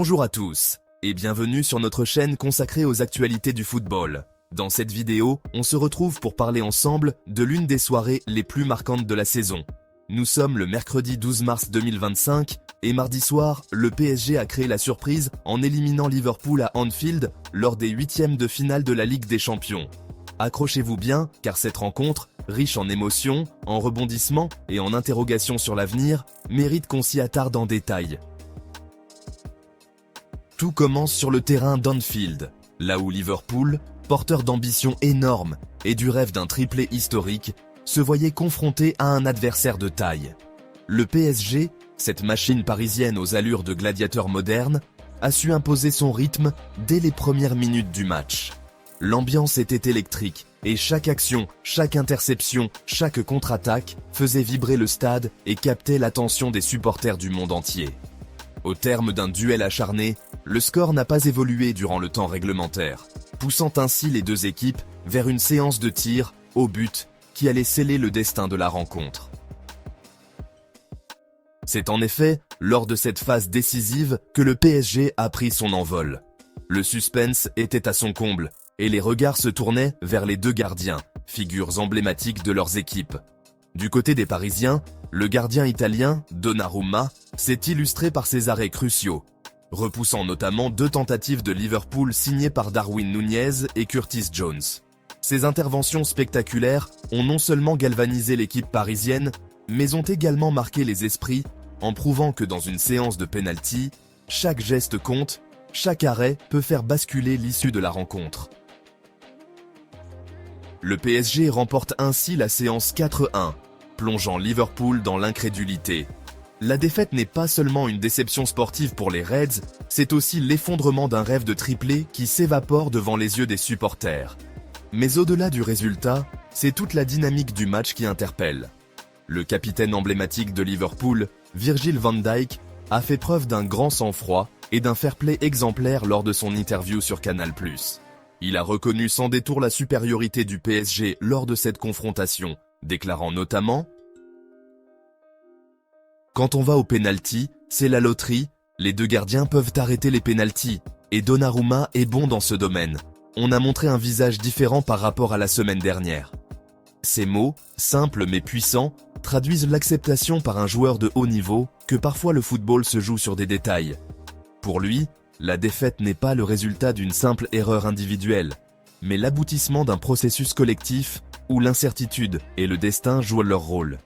Bonjour à tous, et bienvenue sur notre chaîne consacrée aux actualités du football. Dans cette vidéo, on se retrouve pour parler ensemble de l'une des soirées les plus marquantes de la saison. Nous sommes le mercredi 12 mars 2025, et mardi soir, le PSG a créé la surprise en éliminant Liverpool à Anfield lors des huitièmes de finale de la Ligue des Champions. Accrochez-vous bien, car cette rencontre, riche en émotions, en rebondissements et en interrogations sur l'avenir, mérite qu'on s'y attarde en détail. Tout commence sur le terrain d'Anfield, là où Liverpool, porteur d'ambitions énormes et du rêve d'un triplé historique, se voyait confronté à un adversaire de taille. Le PSG, cette machine parisienne aux allures de gladiateur moderne, a su imposer son rythme dès les premières minutes du match. L'ambiance était électrique et chaque action, chaque interception, chaque contre-attaque faisait vibrer le stade et captait l'attention des supporters du monde entier. Au terme d'un duel acharné, le score n'a pas évolué durant le temps réglementaire, poussant ainsi les deux équipes vers une séance de tirs au but qui allait sceller le destin de la rencontre. C'est en effet lors de cette phase décisive que le PSG a pris son envol. Le suspense était à son comble et les regards se tournaient vers les deux gardiens, figures emblématiques de leurs équipes. Du côté des Parisiens, le gardien italien, Donnarumma, s'est illustré par ses arrêts cruciaux, repoussant notamment deux tentatives de Liverpool signées par Darwin Núñez et Curtis Jones. Ces interventions spectaculaires ont non seulement galvanisé l'équipe parisienne, mais ont également marqué les esprits en prouvant que dans une séance de pénalty, chaque geste compte, chaque arrêt peut faire basculer l'issue de la rencontre. Le PSG remporte ainsi la séance 4-1, plongeant Liverpool dans l'incrédulité. La défaite n'est pas seulement une déception sportive pour les Reds, c'est aussi l'effondrement d'un rêve de triplé qui s'évapore devant les yeux des supporters. Mais au-delà du résultat, c'est toute la dynamique du match qui interpelle. Le capitaine emblématique de Liverpool, Virgil van Dijk, a fait preuve d'un grand sang-froid et d'un fair-play exemplaire lors de son interview sur Canal+. Il a reconnu sans détour la supériorité du PSG lors de cette confrontation, déclarant notamment « Quand on va au pénalty, c'est la loterie, les deux gardiens peuvent arrêter les pénaltys, et Donnarumma est bon dans ce domaine. On a montré un visage différent par rapport à la semaine dernière. » Ces mots, simples mais puissants, traduisent l'acceptation par un joueur de haut niveau que parfois le football se joue sur des détails. Pour lui, la défaite n'est pas le résultat d'une simple erreur individuelle, mais l'aboutissement d'un processus collectif où l'incertitude et le destin jouent leur rôle.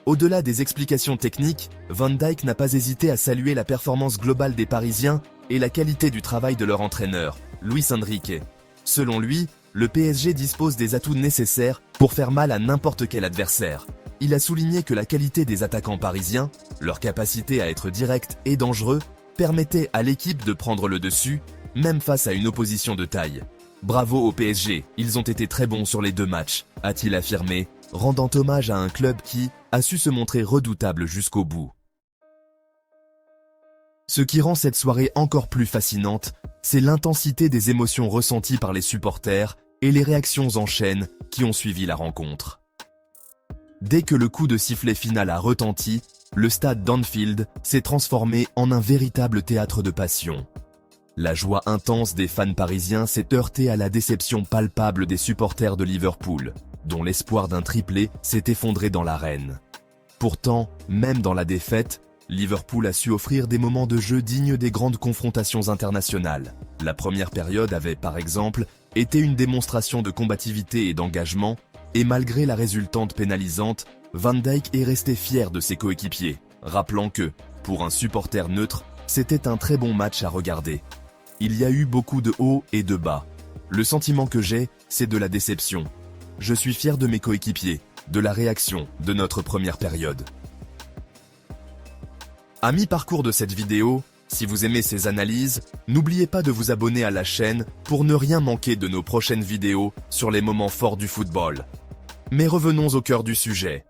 Au-delà des explications techniques, Van Dijk n'a pas hésité à saluer la performance globale des Parisiens et la qualité du travail de leur entraîneur, Luis Enrique. Selon lui, le PSG dispose des atouts nécessaires pour faire mal à n'importe quel adversaire. Il a souligné que la qualité des attaquants parisiens, leur capacité à être directs et dangereux, permettait à l'équipe de prendre le dessus, même face à une opposition de taille. Bravo au PSG, ils ont été très bons sur les deux matchs, a-t-il affirmé, rendant hommage à un club qui a su se montrer redoutable jusqu'au bout. Ce qui rend cette soirée encore plus fascinante, c'est l'intensité des émotions ressenties par les supporters et les réactions en chaîne qui ont suivi la rencontre. Dès que le coup de sifflet final a retenti, le stade d'Anfield s'est transformé en un véritable théâtre de passion. La joie intense des fans parisiens s'est heurtée à la déception palpable des supporters de Liverpool, dont l'espoir d'un triplé s'est effondré dans l'arène. Pourtant, même dans la défaite, Liverpool a su offrir des moments de jeu dignes des grandes confrontations internationales. La première période avait, par exemple, été une démonstration de combativité et d'engagement, et malgré la résultante pénalisante, Van Dijk est resté fier de ses coéquipiers, rappelant que, pour un supporter neutre, c'était un très bon match à regarder. Il y a eu beaucoup de hauts et de bas. Le sentiment que j'ai, c'est de la déception. Je suis fier de mes coéquipiers, de la réaction de notre première période. À mi-parcours de cette vidéo, si vous aimez ces analyses, n'oubliez pas de vous abonner à la chaîne pour ne rien manquer de nos prochaines vidéos sur les moments forts du football. Mais revenons au cœur du sujet.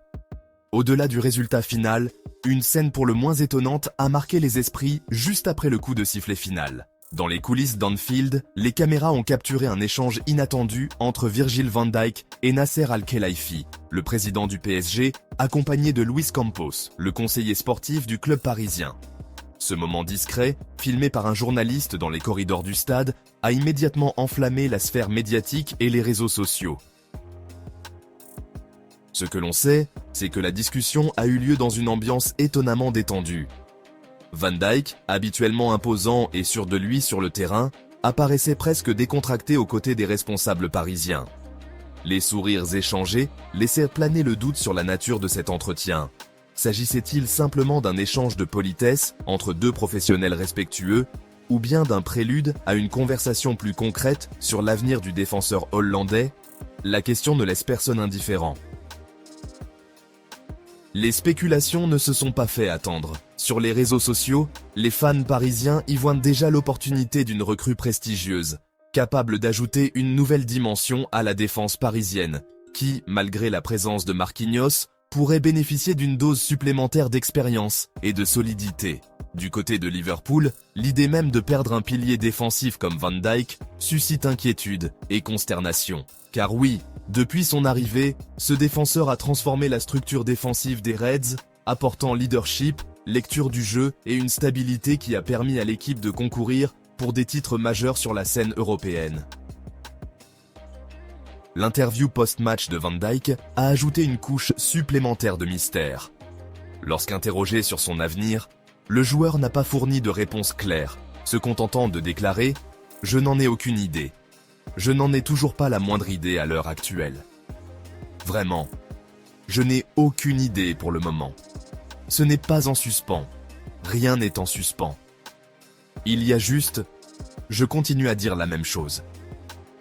Au-delà du résultat final, une scène pour le moins étonnante a marqué les esprits juste après le coup de sifflet final. Dans les coulisses d'Anfield, les caméras ont capturé un échange inattendu entre Virgil van Dijk et Nasser Al-Khelaifi, le président du PSG, accompagné de Luis Campos, le conseiller sportif du club parisien. Ce moment discret, filmé par un journaliste dans les corridors du stade, a immédiatement enflammé la sphère médiatique et les réseaux sociaux. Ce que l'on sait, c'est que la discussion a eu lieu dans une ambiance étonnamment détendue. Van Dijk, habituellement imposant et sûr de lui sur le terrain, apparaissait presque décontracté aux côtés des responsables parisiens. Les sourires échangés laissaient planer le doute sur la nature de cet entretien. S'agissait-il simplement d'un échange de politesse entre deux professionnels respectueux, ou bien d'un prélude à une conversation plus concrète sur l'avenir du défenseur hollandais? La question ne laisse personne indifférent. Les spéculations ne se sont pas fait attendre. Sur les réseaux sociaux, les fans parisiens y voient déjà l'opportunité d'une recrue prestigieuse, capable d'ajouter une nouvelle dimension à la défense parisienne, qui, malgré la présence de Marquinhos, pourrait bénéficier d'une dose supplémentaire d'expérience et de solidité. Du côté de Liverpool, l'idée même de perdre un pilier défensif comme Van Dijk suscite inquiétude et consternation. Car oui, depuis son arrivée, ce défenseur a transformé la structure défensive des Reds, apportant leadership, lecture du jeu et une stabilité qui a permis à l'équipe de concourir pour des titres majeurs sur la scène européenne. L'interview post-match de Van Dijk a ajouté une couche supplémentaire de mystère. Lorsqu'interrogé sur son avenir, le joueur n'a pas fourni de réponse claire, se contentant de déclarer « Je n'en ai aucune idée. Je n'en ai toujours pas la moindre idée à l'heure actuelle. Vraiment, je n'ai aucune idée pour le moment. Ce n'est pas en suspens. Rien n'est en suspens. Il y a juste... Je continue à dire la même chose.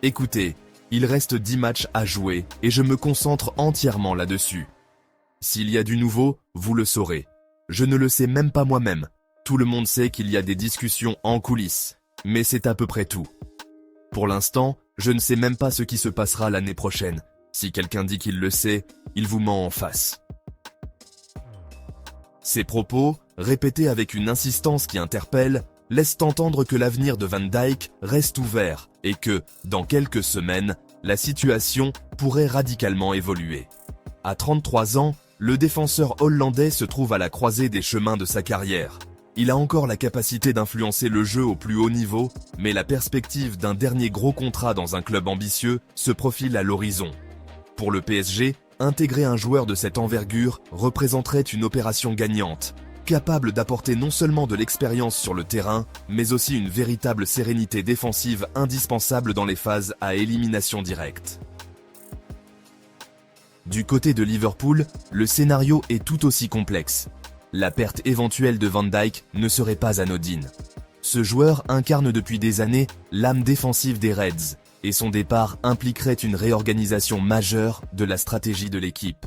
Écoutez, il reste 10 matchs à jouer et je me concentre entièrement là-dessus. S'il y a du nouveau, vous le saurez. Je ne le sais même pas moi-même. Tout le monde sait qu'il y a des discussions en coulisses, mais c'est à peu près tout. Pour l'instant, je ne sais même pas ce qui se passera l'année prochaine. Si quelqu'un dit qu'il le sait, il vous ment en face. Ces propos, répétés avec une insistance qui interpelle, laissent entendre que l'avenir de Van Dijk reste ouvert et que, dans quelques semaines, la situation pourrait radicalement évoluer. À 33 ans, le défenseur hollandais se trouve à la croisée des chemins de sa carrière. Il a encore la capacité d'influencer le jeu au plus haut niveau, mais la perspective d'un dernier gros contrat dans un club ambitieux se profile à l'horizon. Pour le PSG, intégrer un joueur de cette envergure représenterait une opération gagnante, capable d'apporter non seulement de l'expérience sur le terrain, mais aussi une véritable sérénité défensive indispensable dans les phases à élimination directe. Du côté de Liverpool, le scénario est tout aussi complexe. La perte éventuelle de Van Dijk ne serait pas anodine. Ce joueur incarne depuis des années l'âme défensive des Reds, et son départ impliquerait une réorganisation majeure de la stratégie de l'équipe.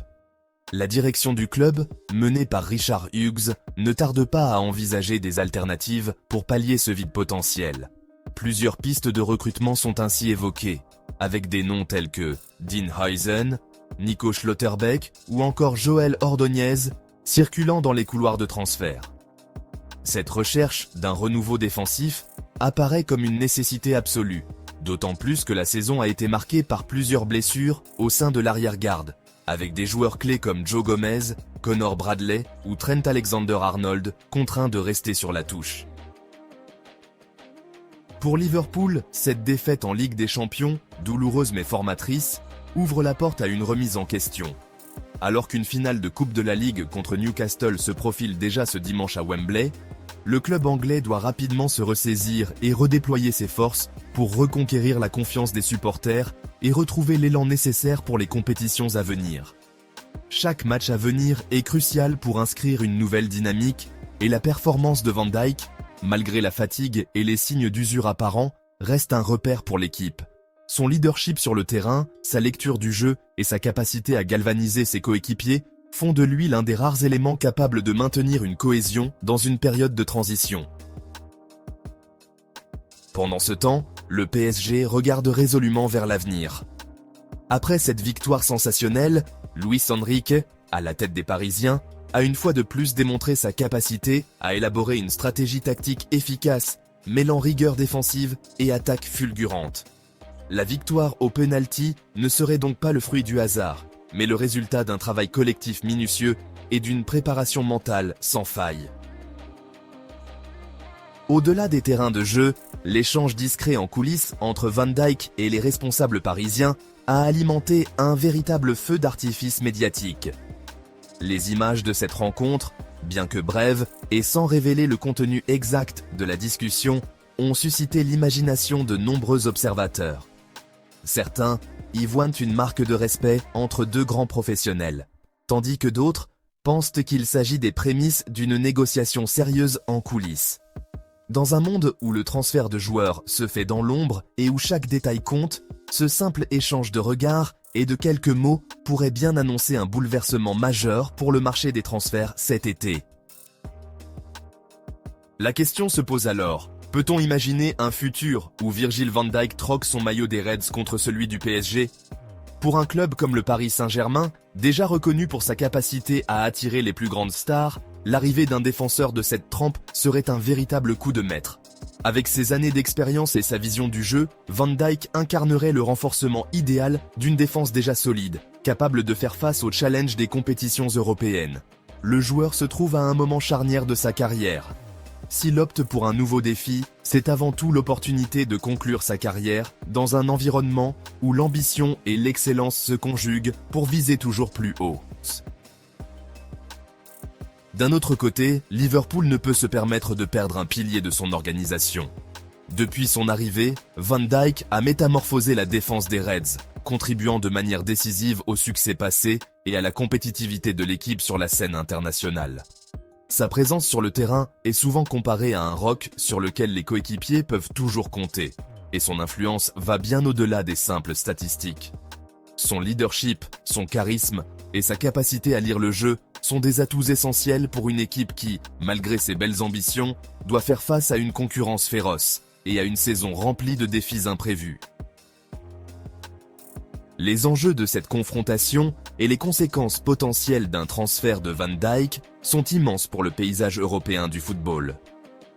La direction du club, menée par Richard Hughes, ne tarde pas à envisager des alternatives pour pallier ce vide potentiel. Plusieurs pistes de recrutement sont ainsi évoquées, avec des noms tels que Dean Huijsen, Nico Schlotterbeck ou encore Joel Ordóñez circulant dans les couloirs de transfert. Cette recherche d'un renouveau défensif apparaît comme une nécessité absolue, d'autant plus que la saison a été marquée par plusieurs blessures au sein de l'arrière-garde, avec des joueurs clés comme Joe Gomez, Connor Bradley ou Trent Alexander-Arnold contraints de rester sur la touche. Pour Liverpool, cette défaite en Ligue des Champions, douloureuse mais formatrice, ouvre la porte à une remise en question. Alors qu'une finale de Coupe de la Ligue contre Newcastle se profile déjà ce dimanche à Wembley, le club anglais doit rapidement se ressaisir et redéployer ses forces pour reconquérir la confiance des supporters et retrouver l'élan nécessaire pour les compétitions à venir. Chaque match à venir est crucial pour inscrire une nouvelle dynamique et la performance de Van Dijk, malgré la fatigue et les signes d'usure apparents, reste un repère pour l'équipe. Son leadership sur le terrain, sa lecture du jeu et sa capacité à galvaniser ses coéquipiers font de lui l'un des rares éléments capables de maintenir une cohésion dans une période de transition. Pendant ce temps, le PSG regarde résolument vers l'avenir. Après cette victoire sensationnelle, Luis Enrique, à la tête des Parisiens, a une fois de plus démontré sa capacité à élaborer une stratégie tactique efficace, mêlant rigueur défensive et attaque fulgurante. La victoire au penalty ne serait donc pas le fruit du hasard, mais le résultat d'un travail collectif minutieux et d'une préparation mentale sans faille. Au-delà des terrains de jeu, l'échange discret en coulisses entre Van Dijk et les responsables parisiens a alimenté un véritable feu d'artifice médiatique. Les images de cette rencontre, bien que brèves et sans révéler le contenu exact de la discussion, ont suscité l'imagination de nombreux observateurs. Certains y voient une marque de respect entre deux grands professionnels, tandis que d'autres pensent qu'il s'agit des prémices d'une négociation sérieuse en coulisses. Dans un monde où le transfert de joueurs se fait dans l'ombre et où chaque détail compte, ce simple échange de regards et de quelques mots pourrait bien annoncer un bouleversement majeur pour le marché des transferts cet été. La question se pose alors, peut-on imaginer un futur où Virgil van Dijk troque son maillot des Reds contre celui du PSG ? Pour un club comme le Paris Saint-Germain, déjà reconnu pour sa capacité à attirer les plus grandes stars, l'arrivée d'un défenseur de cette trempe serait un véritable coup de maître. Avec ses années d'expérience et sa vision du jeu, Van Dijk incarnerait le renforcement idéal d'une défense déjà solide, capable de faire face aux challenges des compétitions européennes. Le joueur se trouve à un moment charnière de sa carrière. S'il opte pour un nouveau défi, c'est avant tout l'opportunité de conclure sa carrière dans un environnement où l'ambition et l'excellence se conjuguent pour viser toujours plus haut. D'un autre côté, Liverpool ne peut se permettre de perdre un pilier de son organisation. Depuis son arrivée, Van Dijk a métamorphosé la défense des Reds, contribuant de manière décisive au succès passé et à la compétitivité de l'équipe sur la scène internationale. Sa présence sur le terrain est souvent comparée à un roc sur lequel les coéquipiers peuvent toujours compter, et son influence va bien au-delà des simples statistiques. Son leadership, son charisme et sa capacité à lire le jeu sont des atouts essentiels pour une équipe qui, malgré ses belles ambitions, doit faire face à une concurrence féroce et à une saison remplie de défis imprévus. Les enjeux de cette confrontation et les conséquences potentielles d'un transfert de Van Dijk sont immenses pour le paysage européen du football.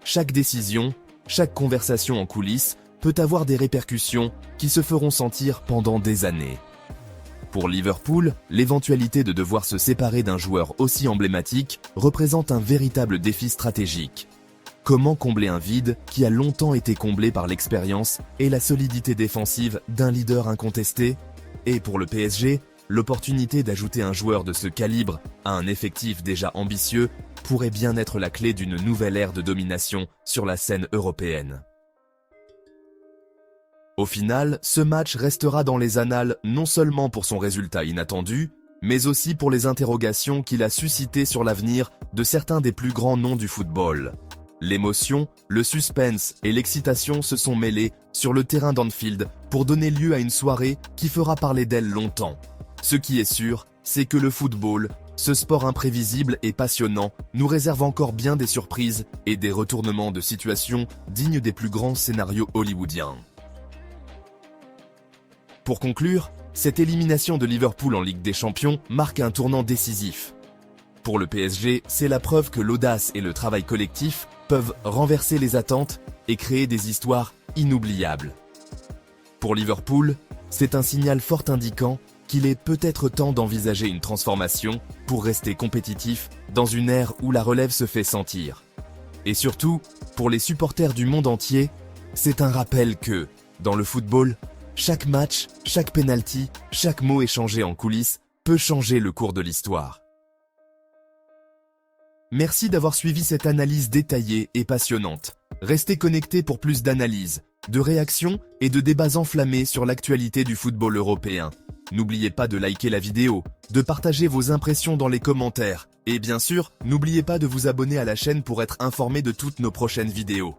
Chaque décision, chaque conversation en coulisses peut avoir des répercussions qui se feront sentir pendant des années. Pour Liverpool, l'éventualité de devoir se séparer d'un joueur aussi emblématique représente un véritable défi stratégique. Comment combler un vide qui a longtemps été comblé par l'expérience et la solidité défensive d'un leader incontesté ? Et pour le PSG, l'opportunité d'ajouter un joueur de ce calibre à un effectif déjà ambitieux pourrait bien être la clé d'une nouvelle ère de domination sur la scène européenne. Au final, ce match restera dans les annales non seulement pour son résultat inattendu, mais aussi pour les interrogations qu'il a suscitées sur l'avenir de certains des plus grands noms du football. L'émotion, le suspense et l'excitation se sont mêlés sur le terrain d'Anfield pour donner lieu à une soirée qui fera parler d'elle longtemps. Ce qui est sûr, c'est que le football, ce sport imprévisible et passionnant, nous réserve encore bien des surprises et des retournements de situation dignes des plus grands scénarios hollywoodiens. Pour conclure, cette élimination de Liverpool en Ligue des Champions marque un tournant décisif. Pour le PSG, c'est la preuve que l'audace et le travail collectif peuvent renverser les attentes et créer des histoires inoubliables. Pour Liverpool, c'est un signal fort indiquant qu'il est peut-être temps d'envisager une transformation pour rester compétitif dans une ère où la relève se fait sentir. Et surtout, pour les supporters du monde entier, c'est un rappel que, dans le football, chaque match, chaque penalty, chaque mot échangé en coulisses peut changer le cours de l'histoire. Merci d'avoir suivi cette analyse détaillée et passionnante. Restez connectés pour plus d'analyses, de réactions et de débats enflammés sur l'actualité du football européen. N'oubliez pas de liker la vidéo, de partager vos impressions dans les commentaires et bien sûr, n'oubliez pas de vous abonner à la chaîne pour être informé de toutes nos prochaines vidéos.